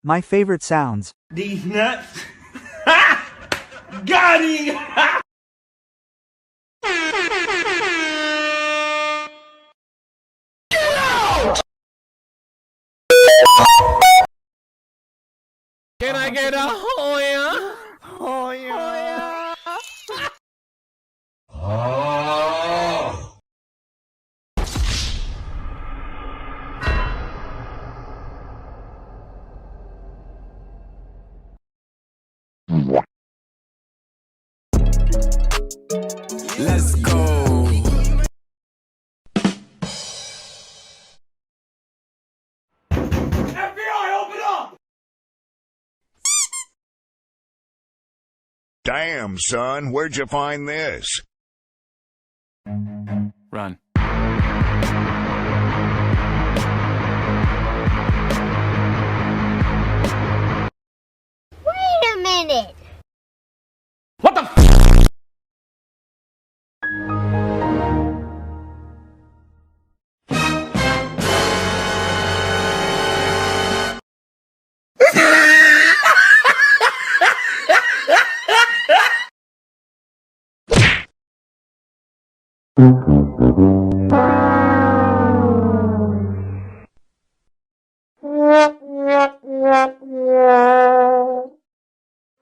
My favorite sounds. These nuts. Ha! Got him! Can I get a Hoya? Hoya. Let's go. FBI, open up! Damn, son, where'd you find this? Run. Wait a minute. What the f?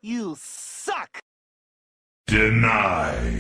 You suck. Denied.